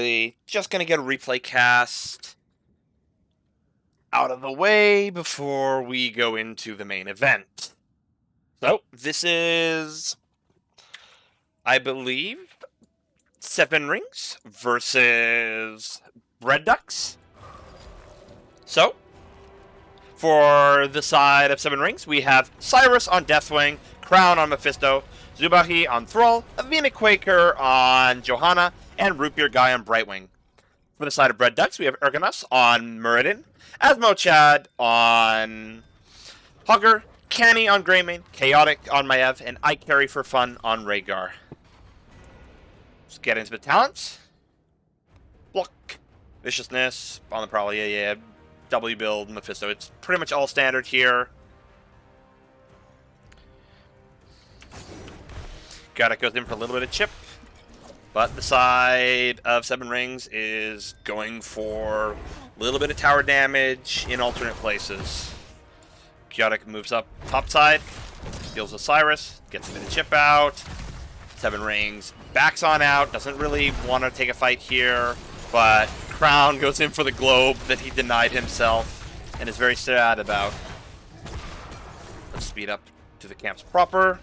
quickly. Just gonna get a replay cast out of the way before we go into the main event. So, this is, I believe, 7 Rings versus Red Ducks. So, for the side of 7 Rings, we have Cyrus on Deathwing, Crown on Mephisto, Zubahi on Thrall, Avena Quaker on Johanna, and Root Beer Guy on Brightwing. For the side of Red Ducks, we have Ergonos on Muradin, Asmo Chad on Hugger, Canny on Greymane, Chaotic on Maev, and I Carry for Fun on Rhaegar. Let's get into the talents. Block, Viciousness, on the Prowl, yeah. W build, Mephisto. It's pretty much all standard here. Chaotic goes in for a little bit of chip. But the side of 7 Rings is going for a little bit of tower damage in alternate places. Chaotic moves up top side, deals with Cyrus, gets a bit of chip out. 7 Rings backs on out, doesn't really want to take a fight here, but Crown goes in for the globe that he denied himself and is very sad about. Let's speed up to the camps proper.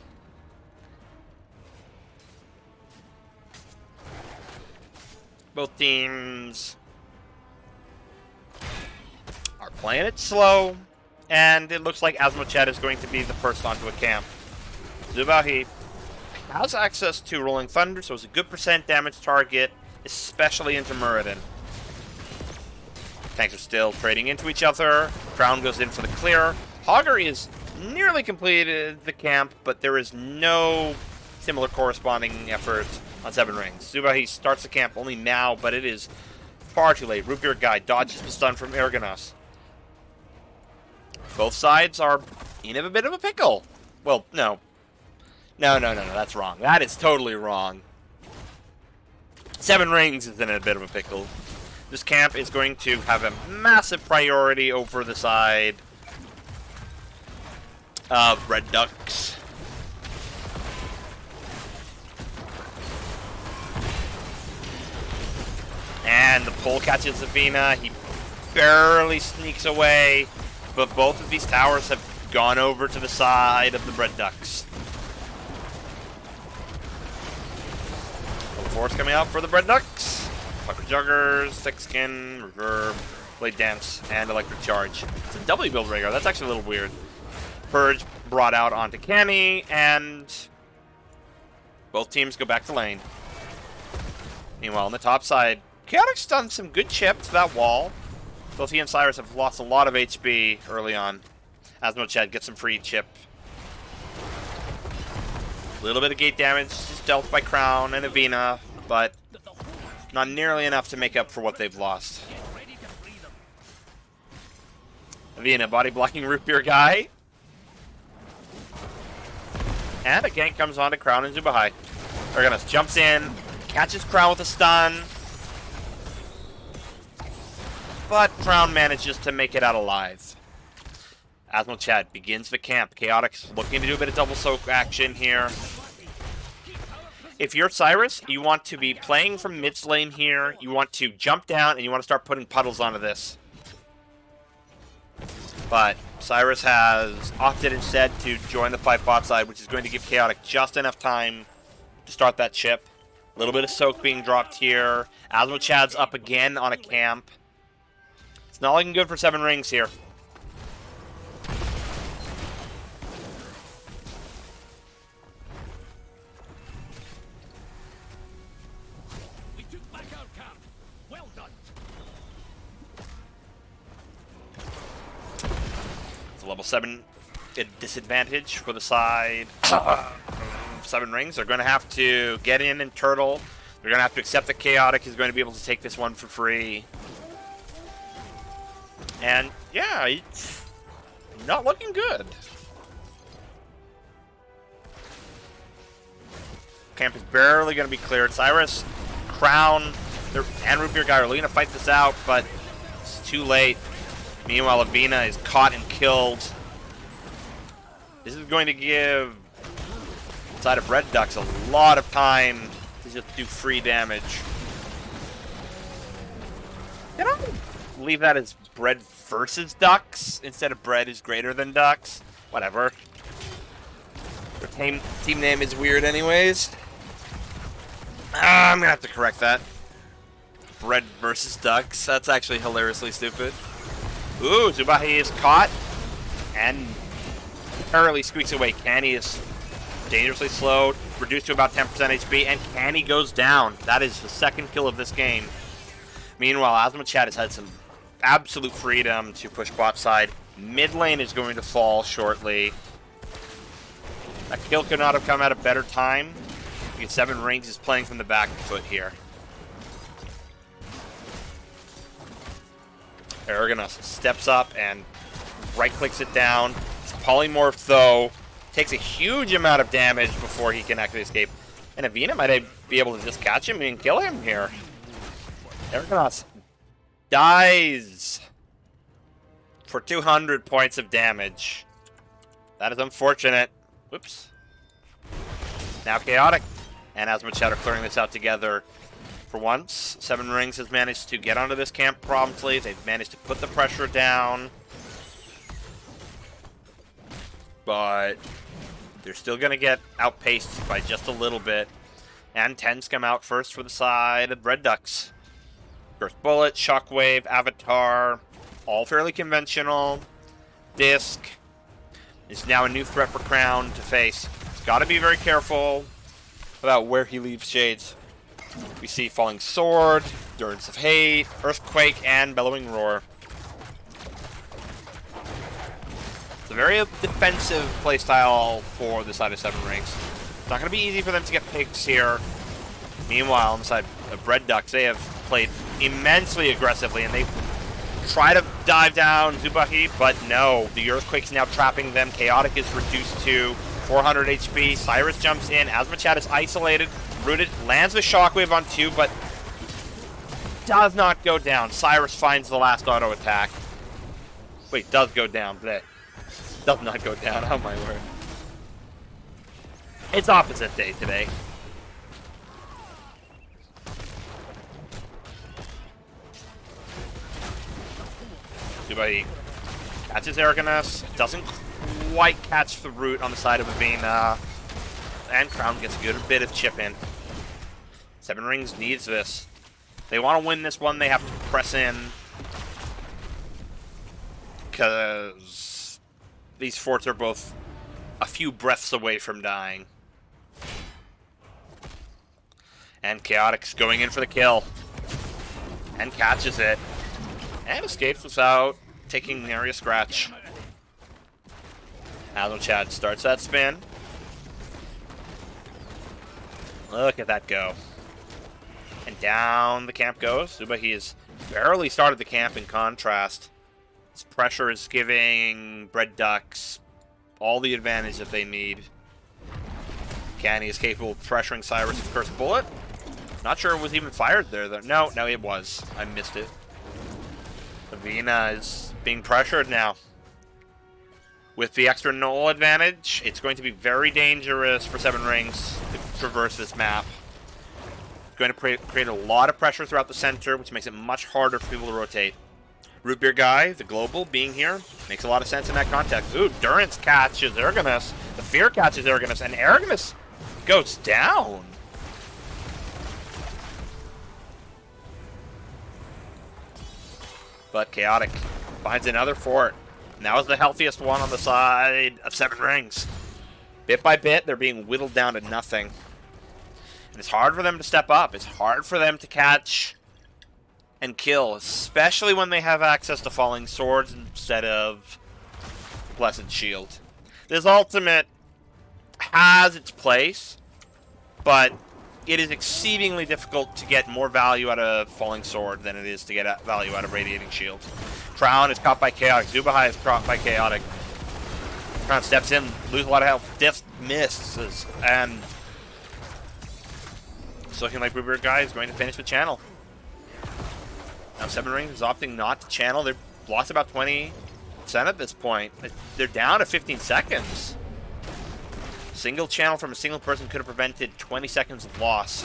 Both teams are playing it slow, and it looks like Asmochat is going to be the first onto a camp. Zubahi has access to Rolling Thunder, so it's a good % damage target, especially into Muradin. Tanks are still trading into each other. Crown goes in for the clear. Hogger is nearly completed the camp, but there is no similar corresponding effort on 7 Rings. Zubahi starts the camp only now, but it is far too late. Root Beer Guy dodges the stun from Ergonos. Both sides are in a bit of a pickle. Well, no. No, that's wrong. That is totally wrong. 7 Rings is in a bit of a pickle. This camp is going to have a massive priority over the side of Red Ducks. And the pull catches Avena. He barely sneaks away, but both of these towers have gone over to the side of the Red Ducks. Full force coming out for the Red Ducks. Fucker Juggers, Thick Skin, Reverb, Blade Dance, and Electric Charge. It's a W build Rhaegar. That's actually a little weird. Purge brought out onto Canny, and both teams go back to lane. Meanwhile, on the top side, Chaotic's done some good chip to that wall. Both he and Cyrus have lost a lot of HP early on. Asmochat gets some free chip. A little bit of gate damage is dealt by Crown and Avena, but not nearly enough to make up for what they've lost. Avena body blocking Root Beer Guy. And a gank comes on to Crown and Zubahi. Ergonos jumps in, catches Crown with a stun. But Crown manages to make it out alive. Asmochat begins the camp. Chaotic's looking to do a bit of double soak action here. If you're Cyrus, you want to be playing from mid lane here. You want to jump down and you want to start putting puddles onto this. But Cyrus has opted instead to join the fight bot side, which is going to give Chaotic just enough time to start that chip. A little bit of soak being dropped here. Asmochat's up again on a camp. It's not looking good for 7 Rings here. We took back our camp. Well done. It's a level 7 disadvantage for the side. 7 Rings are going to have to get in and turtle. They're going to have to accept that Chaotic is going to be able to take this one for free. And, yeah, it's not looking good. Camp is barely going to be cleared. Cyrus, Crown, and Root Beer Guy are looking to fight this out, but it's too late. Meanwhile, Avena is caught and killed. This is going to give the side of Red Ducks a lot of time to just do free damage. leave that as bread versus ducks instead of bread is greater than ducks. Whatever. Their team name is weird anyways. I'm gonna have to correct that. Bread versus ducks. That's actually hilariously stupid. Ooh, Zubahi is caught and apparently squeaks away. Canny is dangerously slowed, reduced to about 10% HP, and Canny goes down. That is the second kill of this game. Meanwhile, Azmachad has had some absolute freedom to push bot side. Mid lane is going to fall shortly. That kill could not have come at a better time, because 7 Rings is playing from the back foot here. Aragonos steps up and right-clicks it down. His polymorph, though, takes a huge amount of damage before he can actually escape. And Avina might be able to just catch him and kill him here. Aragonos dies for 200 points of damage. That is unfortunate. Whoops. Now Chaotic and Azmachad are clearing this out together. For once, 7 Rings has managed to get onto this camp promptly. They've managed to put the pressure down. But they're still going to get outpaced by just a little bit. And 10s come out first for the side of Red Ducks. First Bullet, Shockwave, Avatar, all fairly conventional. Disc is now a new threat for Crown to face. He's got to be very careful about where he leaves Shades. We see Falling Sword, Endurance of Hate, Earthquake, and Bellowing Roar. It's a very defensive playstyle for the side of 7 Rings. It's not going to be easy for them to get picks here. Meanwhile, on the side of Red Ducks, they have played immensely aggressively, and they try to dive down Zubahi, but no. The Earthquake's now trapping them. Chaotic is reduced to 400 HP. Cyrus jumps in. Azmachad is isolated. Rooted, lands the Shockwave on 2, but does not go down. Cyrus finds the last auto attack. Wait, does go down. Bleh. Does not go down. Oh my word. It's opposite day today. Zubahi catches Aragonos. Doesn't quite catch the root on the side of Avina. And Crown gets a good bit of chip in. 7 Rings needs this. They want to win this one, they have to press in. Because these forts are both a few breaths away from dying. And Chaotic's going in for the kill. And catches it. And escapes without taking an area scratch. Azmachad starts that spin. Look at that go. And down the camp goes. Zubahi has barely started the camp in contrast. His pressure is giving Red Ducks all the advantage that they need. Canny is capable of pressuring Cyrus with First Bullet. Not sure it was even fired there, though. No, it was. I missed it. Avina is being pressured now. With the extra null advantage, it's going to be very dangerous for 7 Rings to traverse this map. It's going to create a lot of pressure throughout the center, which makes it much harder for people to rotate. Root Beer Guy, the global, being here, makes a lot of sense in that context. Ooh, Durance catches Aragonos. The Fear catches Aragonos, and Aragonos goes down. But Chaotic finds another fort. Now is the healthiest one on the side of 7 Rings. Bit by bit, they're being whittled down to nothing. And it's hard for them to step up. It's hard for them to catch and kill, especially when they have access to Falling Swords instead of Blessed Shield. This ultimate has its place, but it is exceedingly difficult to get more value out of Falling Sword than it is to get value out of Radiating Shield. Crown is caught by Chaotic. Zubahi is caught by Chaotic. Crown steps in, loses a lot of health. Diff misses, and it's looking like Root Beer Guy is going to finish the channel. Now 7 Rings is opting not to channel. They've lost about 20% at this point. They're down to 15 seconds. Single channel from a single person could have prevented 20 seconds of loss.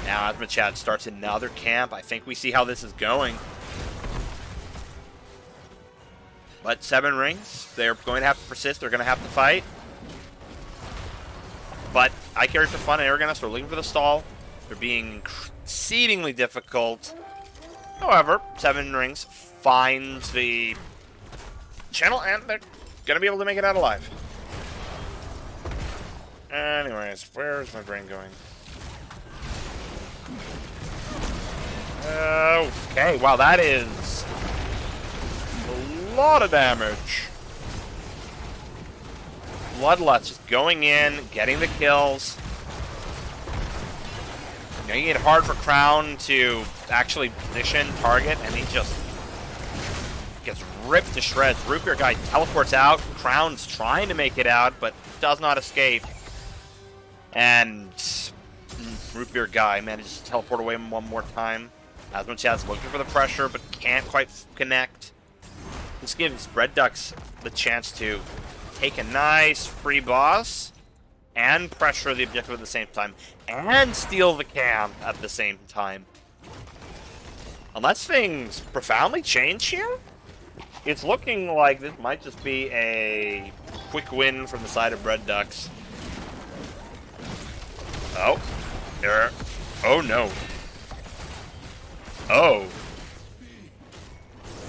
Now Asmachad starts another camp. I think we see how this is going. But 7 rings, they're going to have to persist. They're going to have to fight. But I carry for fun and Aragonus are looking for the stall. They're being exceedingly difficult. However, 7 rings finds the channel and they're going to be able to make it out alive. Anyways, where's my brain going? Okay, wow, that is a lot of damage. Bloodlust just going in, getting the kills. Making it hard for Crown to actually position, target, and he just gets ripped to shreds. Root Beer Guy teleports out. Crown's trying to make it out, but does not escape. And Root Beer Guy manages to teleport away one more time. Asmachad's looking for the pressure, but can't quite connect. This gives Red Ducks the chance to take a nice free boss and pressure the objective at the same time, and steal the camp at the same time. Unless things profoundly change here, it's looking like this might just be a quick win from the side of Red Ducks. Oh, there. Oh no. Oh.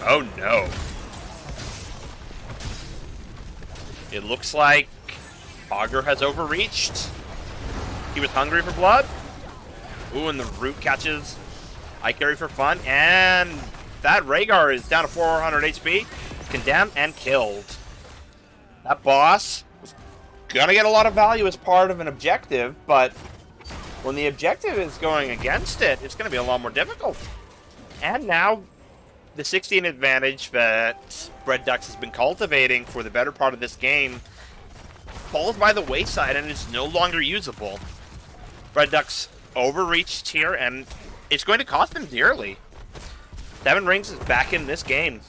Oh no. It looks like Augur has overreached. He was hungry for blood. Ooh, and the root catches I carry for fun. And that Rhaegar is down to 400 HP. Condemned and killed. That boss was gonna get a lot of value as part of an objective, but when the objective is going against it, it's gonna be a lot more difficult. And now the 16 advantage that Red Ducks has been cultivating for the better part of this game falls by the wayside and is no longer usable. Red Ducks overreached here, and it's going to cost them dearly. 7 rings is back in this game.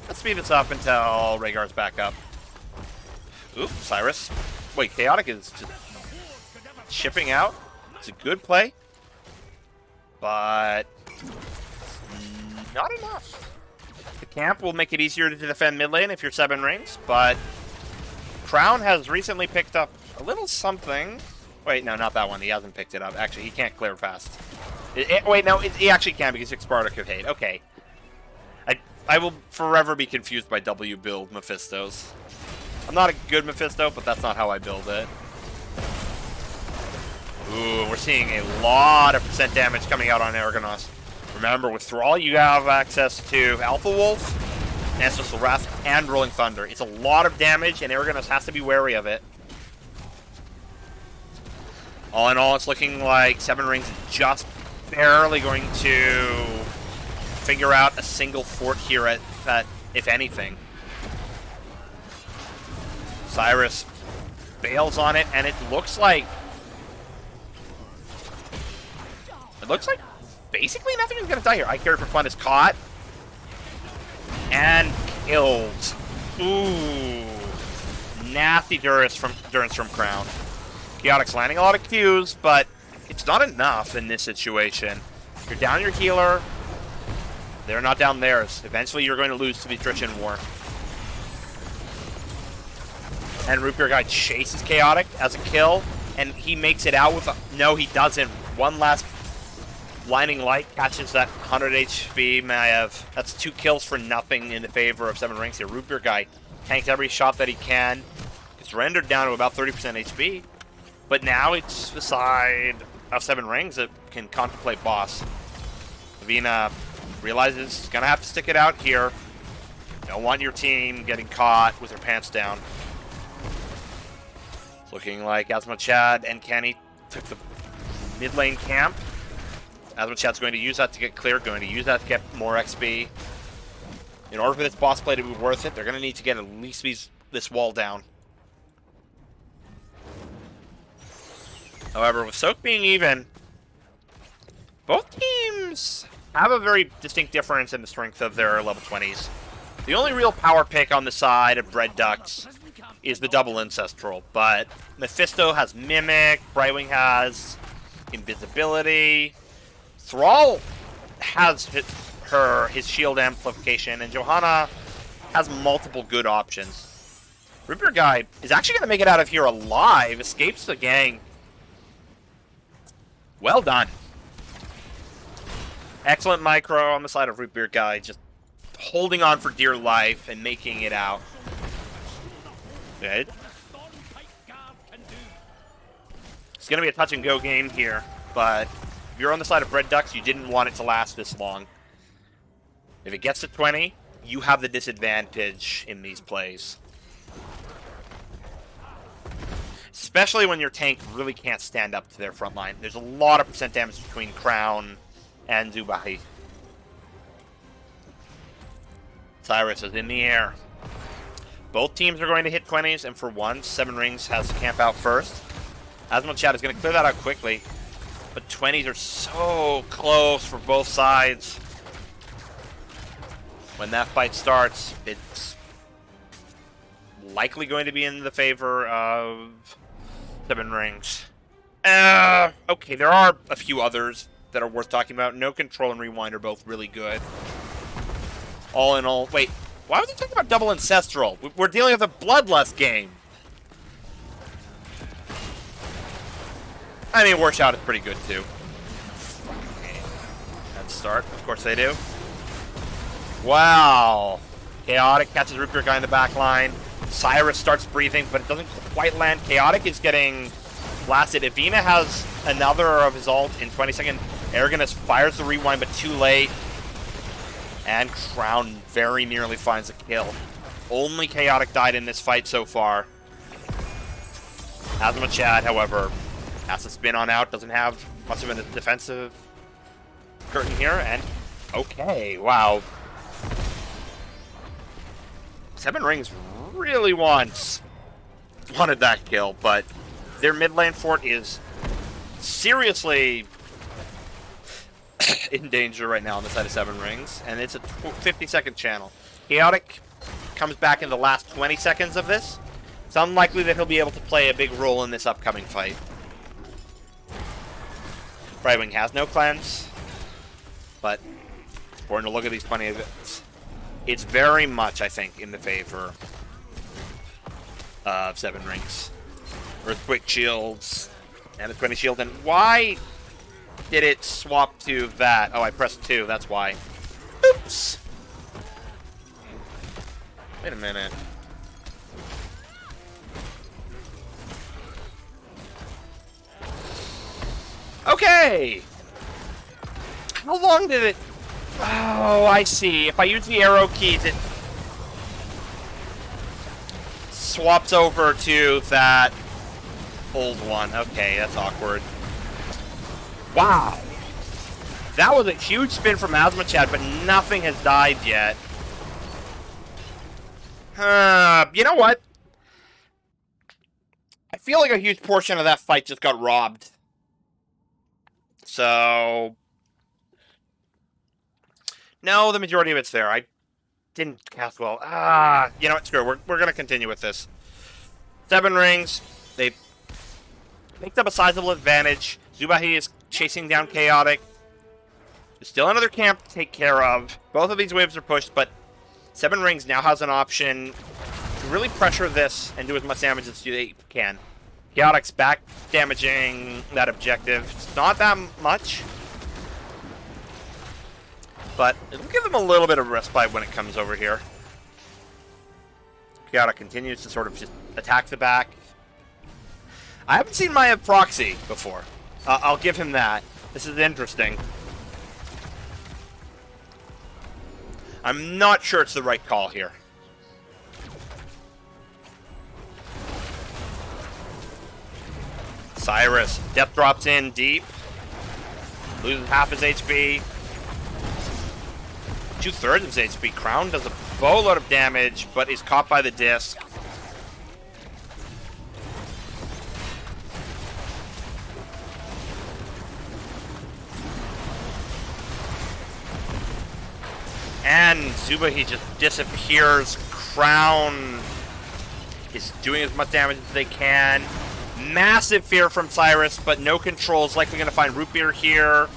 Let's speed this up until Rhaegar's back up. Oops, Cyrus. Wait, Chaotic is just shipping out. It's a good play, but not enough. The camp will make it easier to defend mid lane if you're 7 rings, but Crown has recently picked up a little something. Wait, no, not that one. He hasn't picked it up. Actually, he can't clear fast. Wait, no, he actually can because Sparta could hate. Okay. I will forever be confused by W build Mephistos. I'm not a good Mephisto, but that's not how I build it. Ooh, we're seeing a lot of percent damage coming out on Aragonos. Remember, with Thrall, you have access to Alpha Wolf, Ancestral Wrath, and Rolling Thunder. It's a lot of damage, and Aragonos has to be wary of it. All in all, it's looking like 7 rings is just barely going to figure out a single fort here at if anything. Cyrus bails on it, and it looks like basically nothing is going to die here. I Carry for Fun is caught and killed. Ooh, nasty endurance from Crown. Chaotic's landing a lot of Qs, but it's not enough in this situation. You're down your healer. They're not down theirs. Eventually, you're going to lose to the attrition war. And Root Beer Guy chases Chaotic as a kill, and he makes it out with a... No, he doesn't. One last Blinding Light catches that 100 HP. That's 2 kills for nothing in the favor of 7 rings here. Root Beer Guy tanks every shot that he can. It's rendered down to about 30% HP. But now it's the side of 7 rings that can contemplate boss. Lavina realizes she's going to have to stick it out here. Don't want your team getting caught with their pants down. It's looking like Asmachad and Kenny took the mid lane camp. Asmachad's going to use that to get clear, going to use that to get more XP. In order for this boss play to be worth it, they're going to need to get at least this wall down. However, with Soak being even, both teams have a very distinct difference in the strength of their level 20s. The only real power pick on the side of Bread Ducks is the double Ancestral, but Mephisto has Mimic, Brightwing has Invisibility, Thrall has his shield amplification, and Johanna has multiple good options. Reaper Guy is actually going to make it out of here alive, escapes the gang. Well done. Excellent micro on the side of Reaper Guy, just holding on for dear life and making it out. Good. It's going to be a touch-and-go game here, but if you're on the side of Bread Ducks, you didn't want it to last this long. If it gets to 20, you have the disadvantage in these plays. Especially when your tank really can't stand up to their front line. There's a lot of percent damage between Crown and Zubahi. Cyrus is in the air. Both teams are going to hit 20s, and for once, Seven Rings has to camp out first. Azmochad is going to clear that out quickly, but 20s are so close for both sides. When that fight starts, it's likely going to be in the favor of Seven Rings. Okay, there are a few others that are worth talking about. No Control and Rewind are both really good. All in all, wait, why was he talking about double Ancestral? We're dealing with a Bloodlust game. I mean, Warshout is pretty good too. Let's start. Of course they do. Wow. Chaotic catches Reaper Guy in the back line. Cyrus starts breathing, but it doesn't quite land. Chaotic is getting blasted. Avina has another of his ult in 20 seconds. Aragonus fires the rewind, but too late. And Crown very nearly finds a kill. Only Chaotic died in this fight so far. Azmochad, however, has to spin on out. Doesn't have much of a defensive curtain here. And okay, wow. Seven Rings really wanted that kill, but their mid lane fort is seriously in danger right now on the side of Seven Rings, and it's a 50-second channel. Chaotic comes back in the last 20 seconds of this. It's unlikely that he'll be able to play a big role in this upcoming fight. Brightwing has no cleanse, but important to look at these 20 events. It's very much, I think, in the favor of Seven Rings. Earthquake shields and a 20 shield. And why did it swap to that? Oh, I pressed 2. That's why. Oops. Wait a minute. Okay. How long did it... Oh, I see. If I use the arrow keys, it swaps over to that old one. Okay, that's awkward. Wow. That was a huge spin from Azmochad, but nothing has died yet. You know what? I feel like a huge portion of that fight just got robbed. So... No, the majority of it's there. I didn't cast well. You know what? Screw it. We're going to continue with this. Seven Rings. They picked up a sizable advantage. Zubahi is chasing down Chaotic. There's still another camp to take care of. Both of these waves are pushed, but Seven Rings now has an option to really pressure this and do as much damage as they can. Chaotic's back damaging that objective. It's not that much, but it'll give them a little bit of respite when it comes over here. Chaotic continues to sort of just attack the back. I haven't seen Maya proxy before. I'll give him that. This is interesting. I'm not sure it's the right call here. Cyrus. Death drops in deep. Loses half his HP. 2/3 of his HP. Crown does a boatload of damage, but is caught by the disc. And Zubahi just disappears. Crown is doing as much damage as they can. Massive fear from Cyrus, but no controls. Likely going to find Root Beer here.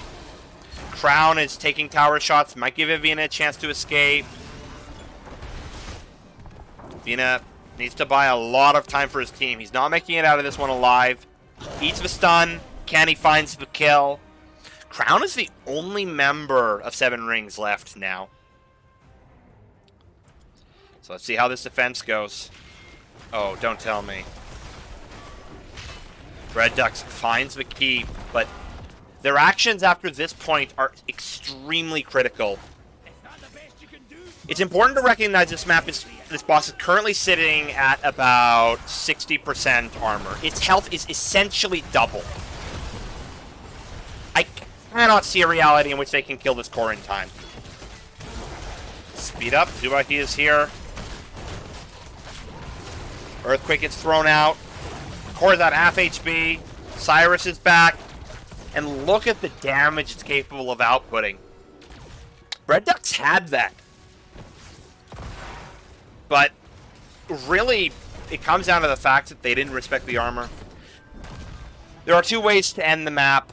Crown is taking tower shots. Might give Avina a chance to escape. Avina needs to buy a lot of time for his team. He's not making it out of this one alive. Eats the stun. Kenny finds the kill. Crown is the only member of Seven Rings left now. So let's see how this defense goes. Oh, don't tell me. Red Ducks finds the key, but their actions after this point are extremely critical. It's important to recognize this boss is currently sitting at about 60% armor. Its health is essentially double. I cannot see a reality in which they can kill this core in time. Speed up. Zubahi is here. Earthquake gets thrown out. Core is at half HP. Cyrus is back. And look at the damage it's capable of outputting. Red Ducks had that. But really, it comes down to the fact that they didn't respect the armor. There are two ways to end the map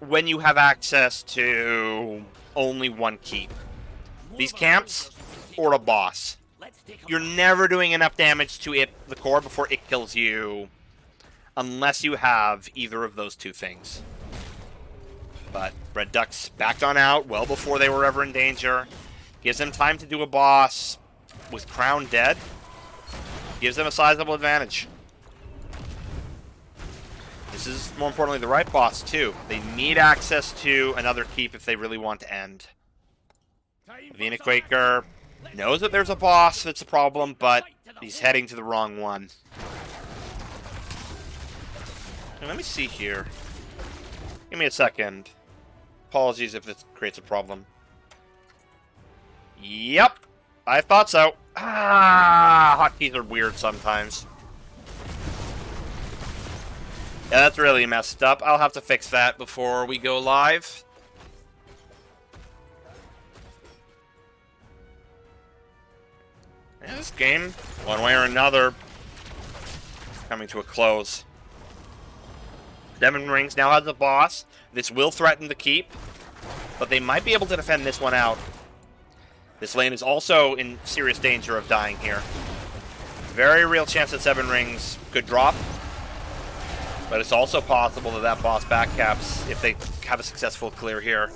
when you have access to only one keep. These camps or a boss. You're never doing enough damage to the core before it kills you unless you have either of those two things. But Red Ducks backed on out well before they were ever in danger. Gives them time to do a boss. With Crown dead, gives them a sizable advantage. This is, more importantly, the right boss, too. They need access to another keep if they really want to end. Avina Quaker knows that there's a boss that's a problem, but he's heading to the wrong one. Okay, let me see here. Give me a second. Apologies if this creates a problem. Yep. I thought so. Hotkeys are weird sometimes. Yeah, that's really messed up. I'll have to fix that before we go live. Yeah, this game, one way or another, coming to a close. Seven Rings now has a boss. This will threaten the keep, but they might be able to defend this one out. This lane is also in serious danger of dying here. Very real chance that Seven Rings could drop. But it's also possible that that boss backcaps if they have a successful clear here.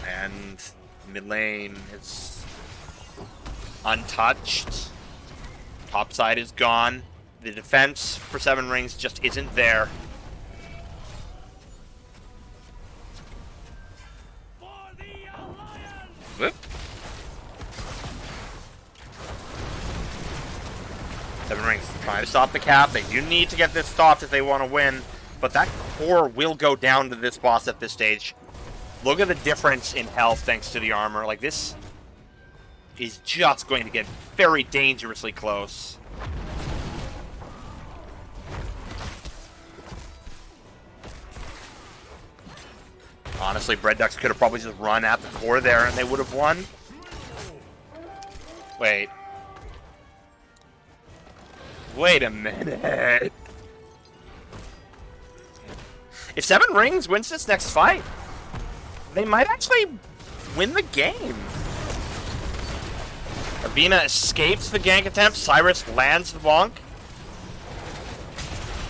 And mid lane is untouched. Top side is gone. The defense for Seven Rings just isn't there. Whoop. Seven Rings trying to stop the cap. They do need to get this stopped if they want to win. But that core will go down to this boss at this stage. Look at the difference in health thanks to the armor. Like, this is just going to get very dangerously close. Honestly, Red Ducks could have probably just run at the core there and they would have won. Wait. Wait a minute. If Seven Rings wins this next fight, they might actually win the game. Avina escapes the gank attempt. Cyrus lands the bonk.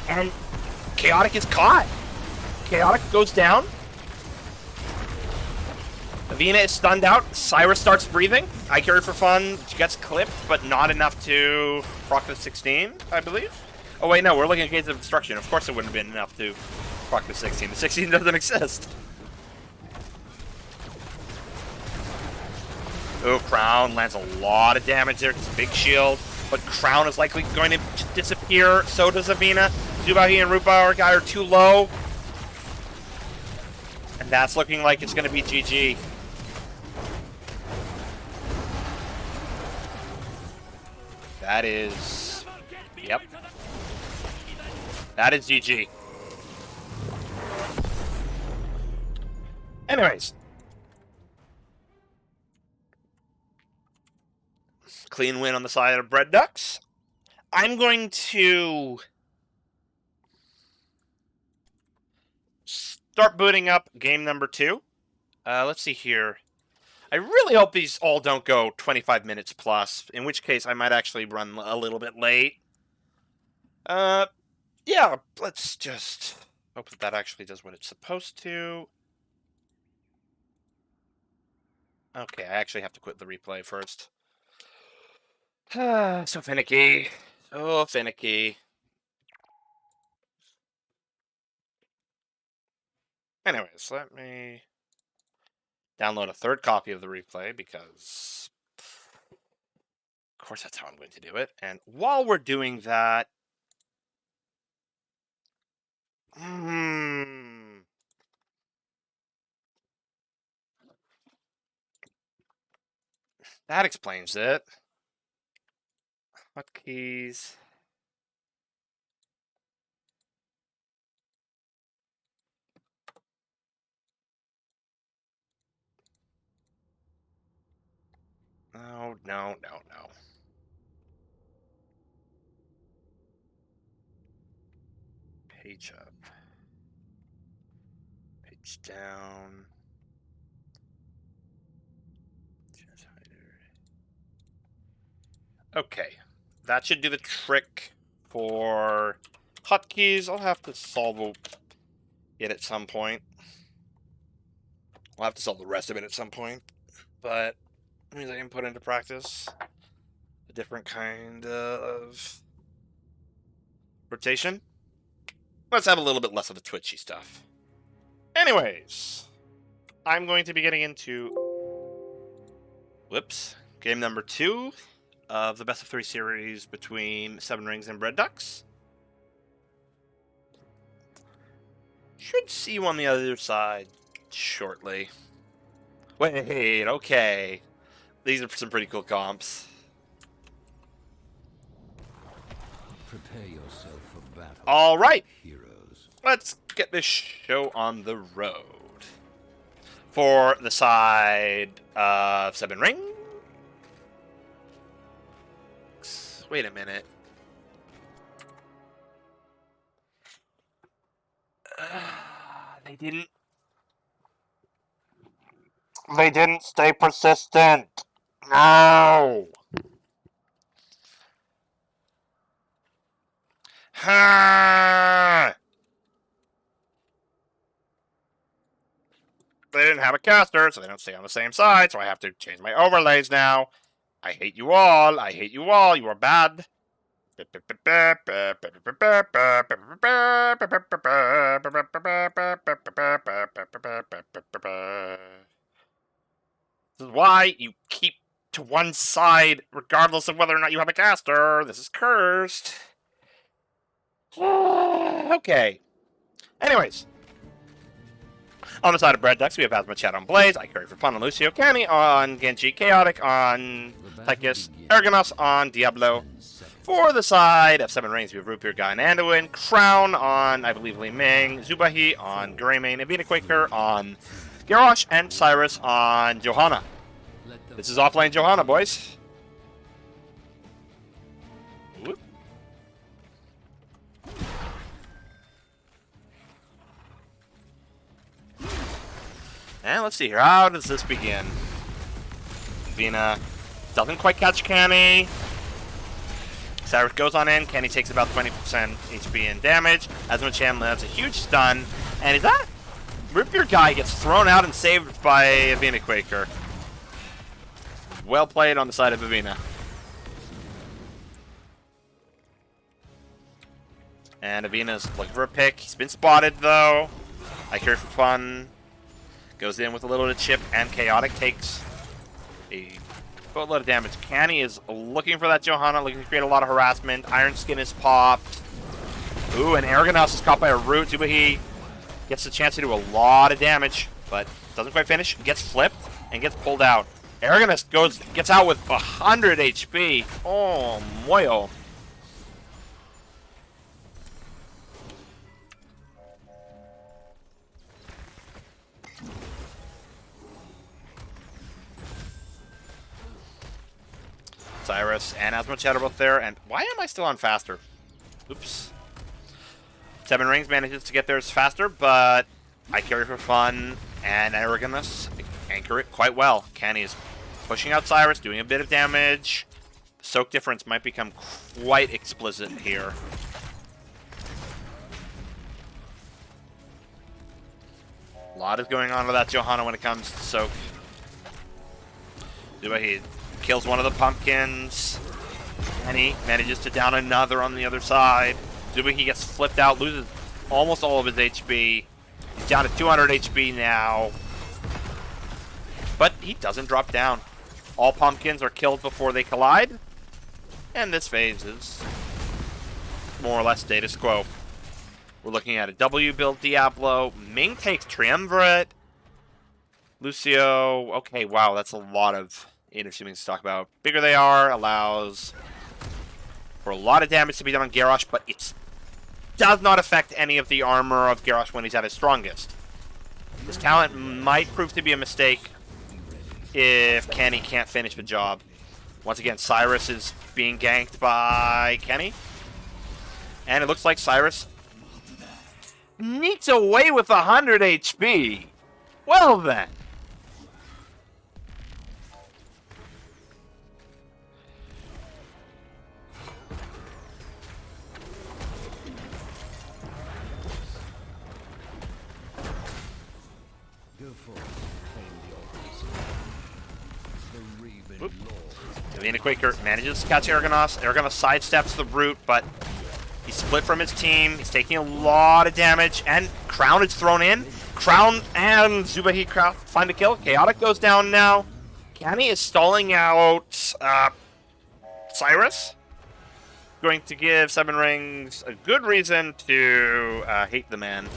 And Chaotic is caught. Chaotic goes down. Avina is stunned out. Cyrus starts breathing. I carry for fun. Gets clipped, but not enough to proc the 16, I believe. Oh, wait, no. We're looking at Gates of Destruction. Of course it wouldn't have been enough to proc the 16. The 16 doesn't exist. Oh, Crown lands a lot of damage there. It's a big shield. But Crown is likely going to disappear. So does Avina. Zubahi and Rupar guy are too low. And that's looking like it's going to be GG. That is... Yep. That is GG. Anyways. Clean win on the side of Bread Ducks. I'm going to start booting up game number 2. Let's see here. I really hope these all don't go 25 minutes plus, in which case I might actually run a little bit late. Yeah, let's just hope that actually does what it's supposed to. Okay, I actually have to quit the replay first. So finicky. So finicky. Anyways, let me download a third copy of the replay because, of course, that's how I'm going to do it. And while we're doing that, that explains it. Hotkeys. No, no, no, no. Page up. Page down. Okay. That should do the trick for hotkeys. I'll have to solve it at some point. I'll have to solve the rest of it at some point. But it means I can put into practice a different kind of rotation. Let's have a little bit less of the twitchy stuff. Anyways, I'm going to be getting into game number 2 of the best of 3 series between Seven Rings and Bread Ducks. Should see you on the other side shortly. Wait, okay. These are some pretty cool comps. Prepare yourself for battle. All right. Heroes. Let's get this show on the road. For the side of Seven Rings. Wait a minute. They didn't stay persistent. No. They didn't have a caster, so they don't stay on the same side, so I have to change my overlays now. I hate you all. I hate you all. You are bad. This is why you keep to one side, regardless of whether or not you have a caster. This is cursed. Okay. Anyways. On the side of Bread Ducks, we have Asma Chat on Blaze, I carry for Pun on Lucio, Canny on Genji, Chaotic on Tychus, Ergonos on Diablo. For the side of Seven Rings, we have Rupir, Guy, and Anduin, Crown on, I believe, Li Ming, Zubahi on Greymane, Avina Quaker on Garrosh, and Cyrus on Johanna. This is offlane Johanna, boys. Whoop. And let's see here. How does this begin? Vina doesn't quite catch Canny. Cyrus goes on in. Canny takes about 20% HP and damage. Asma-chan lands a huge stun. And is that? Rupir Guy gets thrown out and saved by Avina Quaker. Well played on the side of Avina. And Avina's looking for a pick. He's been spotted though. I care for fun. Goes in with a little bit of chip, and Chaotic takes a boatload of damage. Canny is looking for that Johanna, looking to create a lot of harassment. Iron Skin is popped. Ooh, and Ergonos is caught by a root. Zubahi gets the chance to do a lot of damage, but doesn't quite finish. Gets flipped and gets pulled out. Ergonos gets out with 100 HP. Oh, moyo. Cyrus and Asmachad are both there, and why am I still on faster? Oops. 7 Rings manages to get theirs faster, but I carry for fun, and Arroganus anchor it quite well. Canny is pushing out Cyrus, doing a bit of damage. The soak difference might become quite explicit here. A lot is going on with that Johanna when it comes to soak. He kills one of the pumpkins, and he manages to down another on the other side. He gets flipped out, loses almost all of his HP. He's down to 200 HP now. But he doesn't drop down. All pumpkins are killed before they collide. And this phase is more or less status quo. We're looking at a W build Diablo. Ming takes Triumvirate. Lucio. Okay, wow, that's a lot of interesting things to talk about. Bigger they are allows for a lot of damage to be done on Garrosh, but it does not affect any of the armor of Garrosh when he's at his strongest. This talent might prove to be a mistake if Kenny can't finish the job. Once again, Cyrus is being ganked by Kenny. And it looks like Cyrus sneaks away with 100 HP. Well then. Davina Quaker manages to catch Argonos. Argonos sidesteps the root, but he's split from his team. He's taking a lot of damage, and Crown is thrown in. Crown and Zubahi find a kill. Chaotic goes down now. Kenny is stalling out Cyrus. Going to give 7 Rings a good reason to hate the man.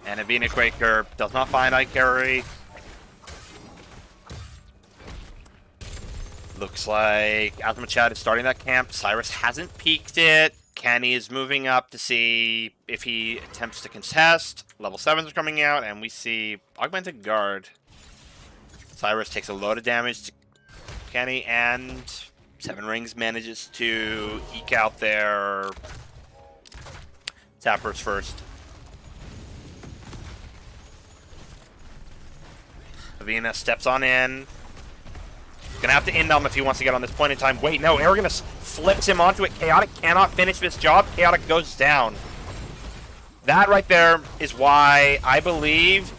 And Avina Quaker does not find I carry. Looks like Azumachad is starting that camp. Cyrus hasn't peeked it. Kenny is moving up to see if he attempts to contest. Level 7s are coming out, and we see Augmented Guard. Cyrus takes a load of damage to Kenny, and 7 Rings manages to eke out their tappers first. Avina steps on in. Gonna have to end him if he wants to get on this point in time. Wait, no, Arroganus flips him onto it. Chaotic cannot finish this job. Chaotic goes down. That right there is why I believe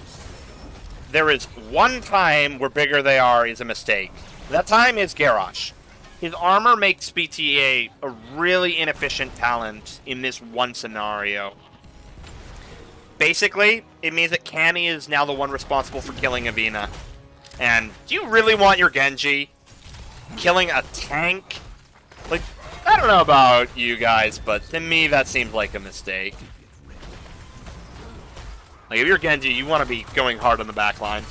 there is one time where bigger they are is a mistake. That time is Garrosh. His armor makes BTA a really inefficient talent in this one scenario. Basically, it means that Canny is now the one responsible for killing Avina. And do you really want your Genji killing a tank? Like, I don't know about you guys, but to me that seems like a mistake. Like, if you're Genji, you want to be going hard on the back line.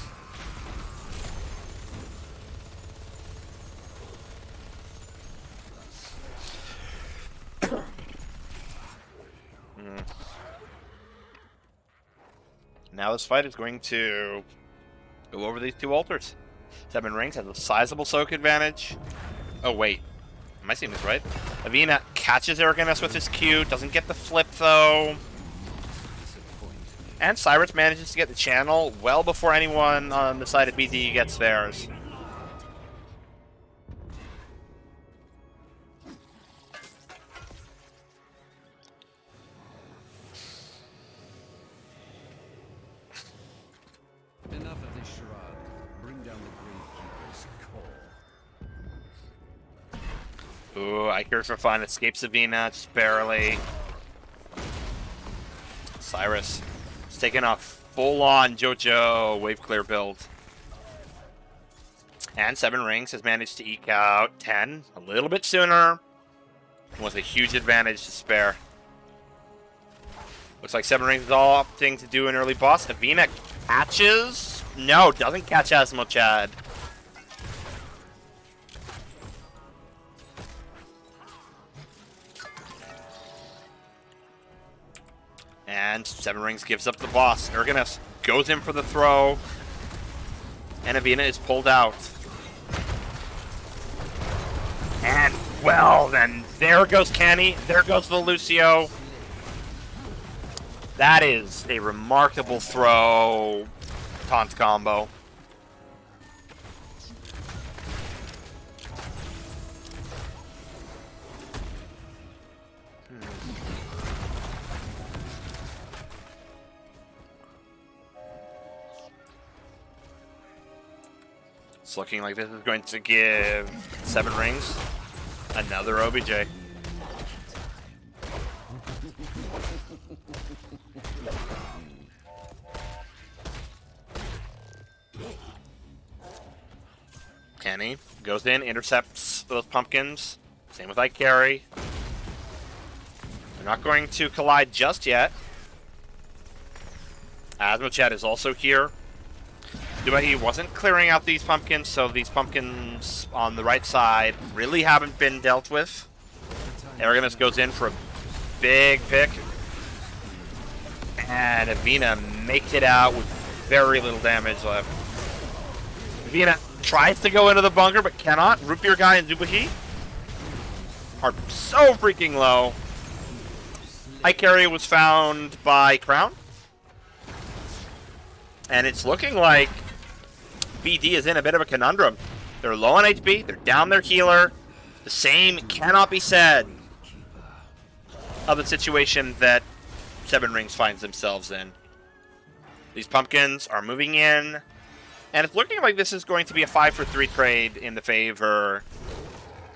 Now this fight is going to go over these two altars. 7 Rings has a sizable soak advantage. Oh, wait. Am I seeing this right? Avina catches Arroganus with his Q. Doesn't get the flip, though. And Cyrus manages to get the channel well before anyone on the side of BD gets theirs. Enough of this charade. Bring down the Gravekeeper's call. Ooh, Iker for fun escapes Avina, just barely. Cyrus is taking a full-on JoJo wave clear build. And 7 Rings has managed to eke out 10 a little bit sooner. With a huge advantage to spare. Looks like 7 Rings is all opting to do an early boss. Avina catches No, doesn't catch Asmochad. And Seven Rings gives up the boss. Ergonos goes in for the throw. And Avina is pulled out. And, well, then there goes Kenny. There goes the Lucio. That is a remarkable throw. Taunt combo. It's looking like this is going to give Seven Rings another OBJ. Kenny goes in, intercepts those pumpkins. Same with Ike Carry. They're not going to collide just yet. Asmochad is also here. He wasn't clearing out these pumpkins, so these pumpkins on the right side really haven't been dealt with. Ergonos goes in for a big pick. And Avina makes it out with very little damage left. Avina tries to go into the bunker, but cannot. Root Beer Guy and Zubahi are so freaking low. Ike Carry was found by Crown. And it's looking like BD is in a bit of a conundrum. They're low on HP, they're down their healer. The same cannot be said of the situation that Seven Rings finds themselves in. These pumpkins are moving in, and it's looking like this is going to be a 5-for-3 trade in the favor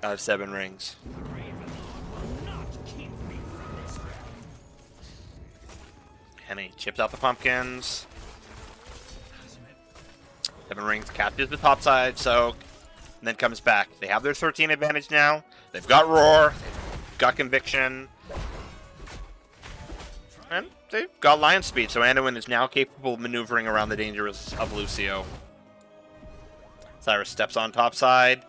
of Seven Rings. Kenny chips out the pumpkins. Seven Rings catches the top side, soak, and then comes back. They have their 13 advantage now. They've got Roar, they've got Conviction, and they've got Lion Speed, so Anduin is now capable of maneuvering around the dangers of Lucio. Cyrus steps on top side,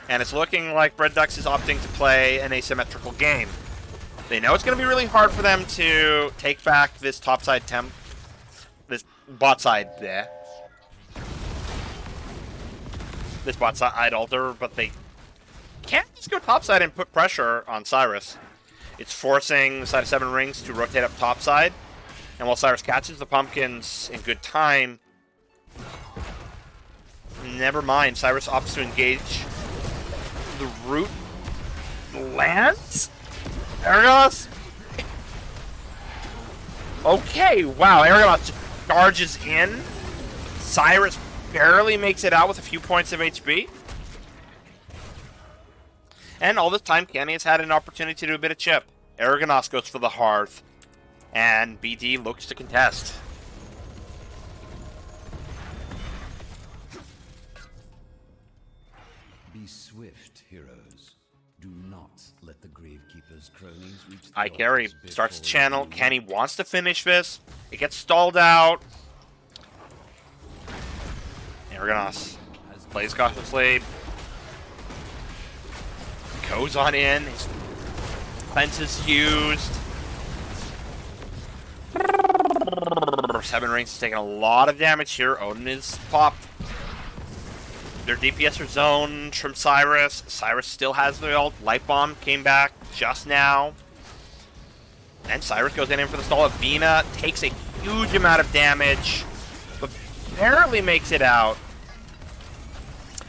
and it's looking like Red Ducks is opting to play an asymmetrical game. They know it's going to be really hard for them to take back this top side this bot side there. This bot side altar, but they can't just go topside and put pressure on Cyrus. It's forcing the side of Seven Rings to rotate up topside, and while Cyrus catches the pumpkins in good time, never mind, Cyrus opts to engage. The root lands? Ergonos? Okay, wow, Ergonos charges in. Cyrus barely makes it out with a few points of HP. And all this time, Kenny has had an opportunity to do a bit of chip. Ergonos goes for the hearth, and BD looks to contest. Be swift, heroes. Do not let the Gravekeeper's cronies reach the Ike Carry doctor's starts to before channel. you. Kenny wants to finish this. It gets stalled out. Ergonos plays cautiously. Goes on in. His fence is used. Seven Rings is taking a lot of damage here. Odin is popped. Their DPS are zoned from Cyrus. Cyrus still has the ult. Light Bomb came back just now. And Cyrus goes in for the stall. Avina takes a huge amount of damage, but barely makes it out.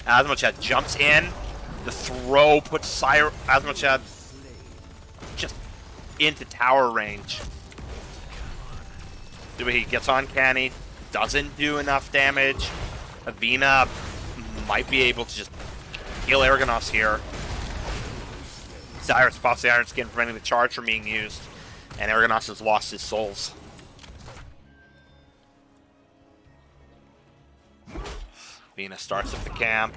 Asmochad jumps in. The throw puts Asmochad just into tower range. He gets on Kenny, doesn't do enough damage. Avina might be able to just kill Ergonos here. Cyrus pops the Iron Skin, preventing the charge from being used, and Ergonos has lost his souls. Avina starts at the camp.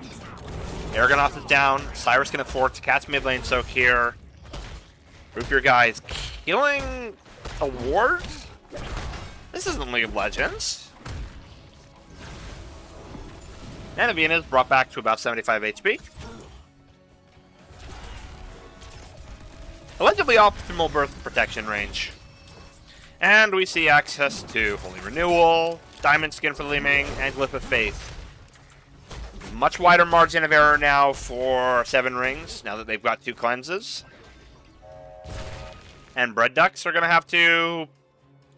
Ergonos is down. Cyrus can afford to catch mid lane soak here. Root Beer Guy is killing a ward? This isn't League of Legends. And Avina is brought back to about 75 HP. Allegedly optimal birth protection range. And we see access to Holy Renewal, Diamond Skin for Liming, and Glyph of Faith. Much wider margin of error now for 7 Rings, now that they've got 2 cleanses. And Bread Ducks are going to have to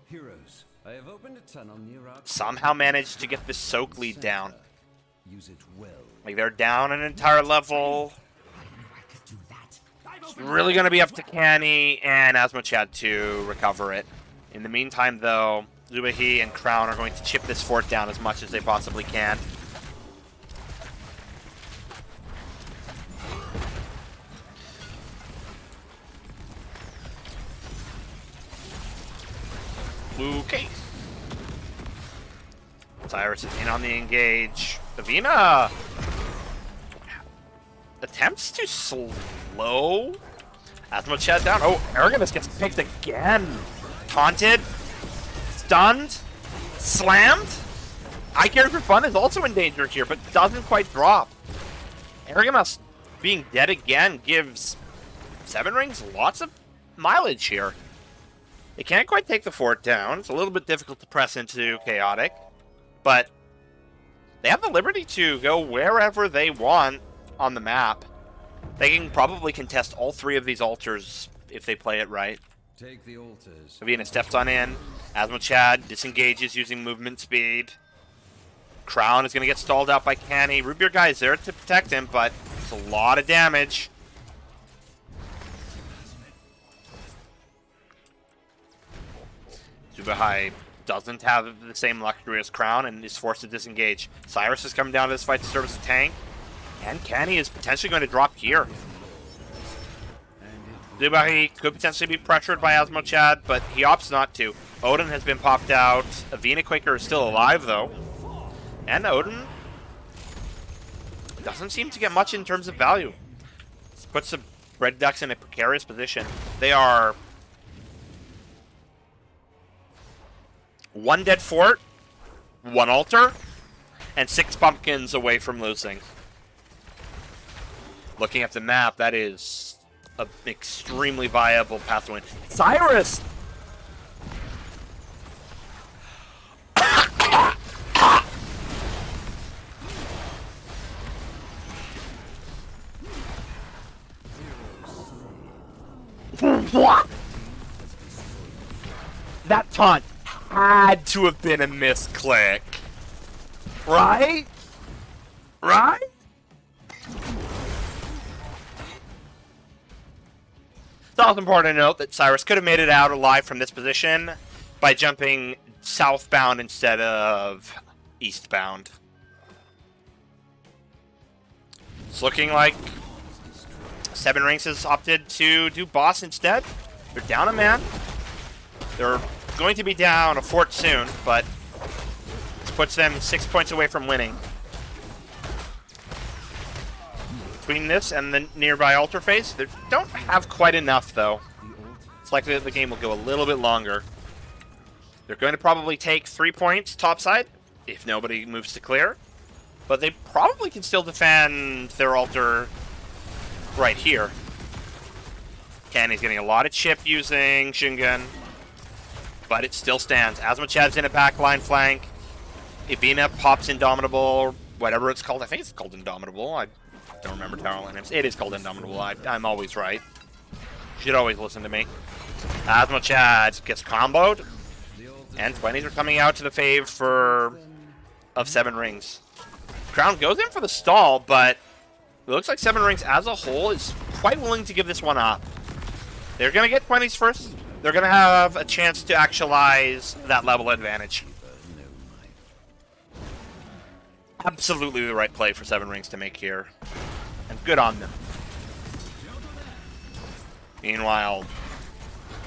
Heroes, I have opened a tunnel near our somehow manage to get this soak lead down. Use it well. Like, they're down an entire level. It's really going to be up to Canny and Asmochad to recover it. In the meantime, though, Zubahi and Crown are going to chip this fort down as much as they possibly can. Okay. Cyrus is in on the engage. Avina attempts to slow Asmochad down. Oh, Aragonus gets picked again. Taunted. Stunned. Slammed. I Care for Fun is also in danger here, but doesn't quite drop. Aragonus being dead again gives 7 Rings lots of mileage here. They can't quite take the fort down. It's a little bit difficult to press into Chaotic. But they have the liberty to go wherever they want on the map. They can probably contest all 3 of these altars if they play it right. Take the altars. Avina steps on in. Asmochad disengages using movement speed. Crown is going to get stalled out by Canny. Root Beer Guy is there to protect him, but it's a lot of damage. Zubahai doesn't have the same luxury as Crown and is forced to disengage. Cyrus is coming down to this fight to serve as a tank. And Canny is potentially going to drop gear. Zubahi could potentially be pressured by Asmochad, but he opts not to. Odin has been popped out. Avina Quaker is still alive, though. And Odin doesn't seem to get much in terms of value. This puts the Red Ducks in a precarious position. They are 1 dead fort, 1 altar, and 6 pumpkins away from losing. Looking at the map, that is an extremely viable path to win. Cyrus! What? That taunt had to have been a misclick. Right? Right? It's also important to note that Cyrus could have made it out alive from this position by jumping southbound instead of eastbound. It's looking like 7 Rings has opted to do boss instead. They're down a man. They're going to be down a fort soon, but this puts them 6 points away from winning. Between this and the nearby altar phase, they don't have quite enough, though. It's likely that the game will go a little bit longer. They're going to probably take 3 points topside, if nobody moves to clear. But they probably can still defend their altar right here. Canny's getting a lot of chip using Shingun, but it still stands. Asmochad's in a backline flank. Avina pops Indomitable, whatever it's called. I think it's called Indomitable. I don't remember tower names. It is called Indomitable. I'm always right. You should always listen to me. Asmochad gets comboed, and 20s are coming out to the fave of 7 Rings. Crown goes in for the stall, but it looks like 7 Rings as a whole is quite willing to give this one up. They're going to get 20s first. They're going to have a chance to actualize that level advantage. Absolutely the right play for 7 Rings to make here. And good on them. Meanwhile,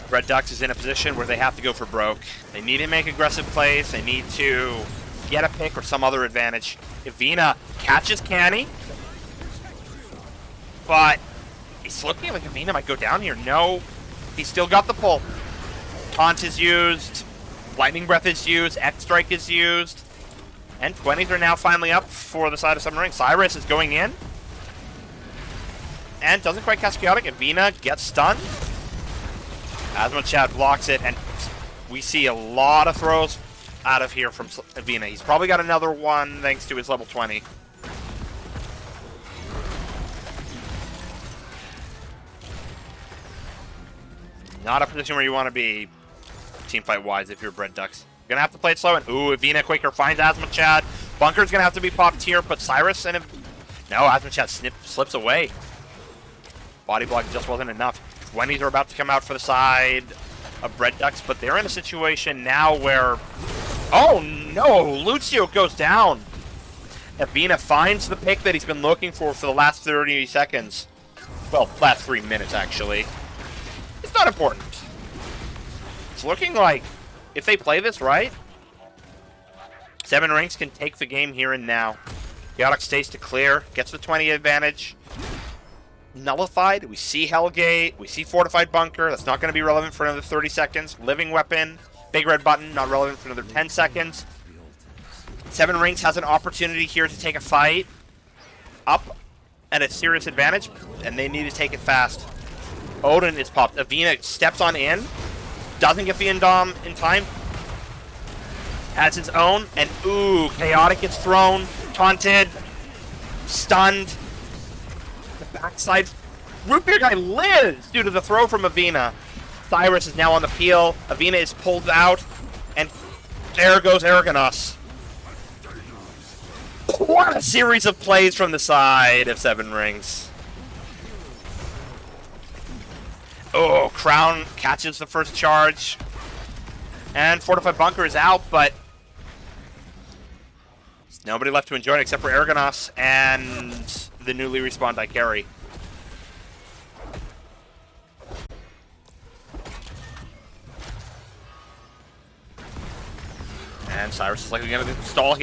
Red Ducks is in a position where they have to go for broke. They need to make aggressive plays. They need to get a pick or some other advantage. Avina catches Canny, but it's looking like Avina might go down here. No, he's still got the pull. Taunt is used. Lightning Breath is used. X-Strike is used. And 20s are now finally up for the side of Submarine. Cyrus is going in. And doesn't quite cast Chaotic. Avina gets stunned. Azmochad blocks it, and we see a lot of throws out of here from Avina. He's probably got another one thanks to his level 20. Not a position where you want to be teamfight-wise if you're Bread Ducks. You're going to have to play it slow, and ooh, Avina Quaker finds Azmochad. Bunker's going to have to be popped here, but Cyrus and... No, Azmochad slips away. Body block just wasn't enough. 20s are about to come out for the side of Bread Ducks, but they're in a situation now where... Oh no! Lucio goes down! Avina finds the pick that he's been looking for the last 30 seconds. Well, last 3 minutes, actually. It's not important. It's looking like, if they play this right, 7 Rings can take the game here and now. Chaotic stays to clear, gets the 20 advantage. Nullified, we see Hellgate, we see Fortified Bunker, that's not going to be relevant for another 30 seconds. Living Weapon, Big Red Button, not relevant for another 10 seconds. 7 Rings has an opportunity here to take a fight up at a serious advantage, and they need to take it fast. Odin is popped. Avina steps on in, doesn't get the Indom in time, has his own, and ooh, Chaotic gets thrown, taunted, stunned. The backside Root Beer Guy lives due to the throw from Avina. Cyrus is now on the peel. Avina is pulled out, and there goes Aragonos. What a series of plays from the side of 7 Rings. Oh, Crown catches the first charge. And Fortified Bunker is out, but there's nobody left to enjoy it except for Aragonos and the newly respawned Ikari. And Cyrus is likely going to stall here.